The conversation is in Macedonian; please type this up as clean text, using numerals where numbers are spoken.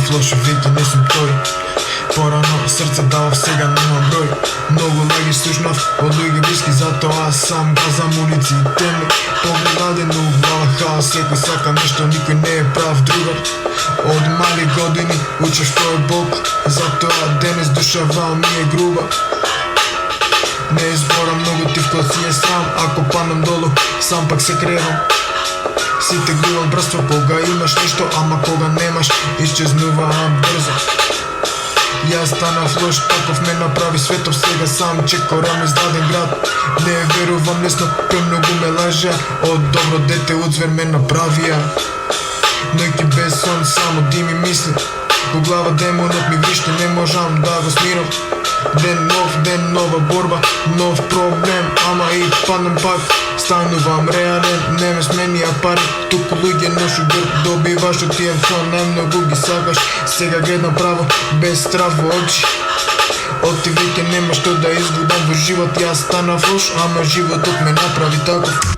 станав лош, веќе не сум тој. Порано срце давав, сега нема број. Многу лаги слушнав од луѓе блиски, затоа сам газам улиците ми. Поглед наден у глава хаос, секој сака нешто, никој не е прав другар. Од мали години учев што е Бог, затоа денес душава ми е груба. Не изборам многу тивко си е срам, ако паднам долу, сам пак се кревам. Сите глувам брство кога имаш нешто, ама кога немаш, исчезнуваам брзо. Јас станав лош, таков ме направи светов, сега сам чекорам издаден град. Не верувам лесно, премногу ме лажеа, од добро дете од звер ме направија. Ноќи без сон, само дими мисли, во глава демонот ми вришти, не можам да го смирам. Ден нов, ден нова борба, нов проблем, ама и паднам пак. Станувам реален, не ме сменија пари, туку луѓе ношу грб, добиваш од тие фон, најмногу ги сакаш. Сега гледам право, без страв во очи. Од ти веќе нема што да изгубам во живот, јас станав лош, ама животот ме направи таков.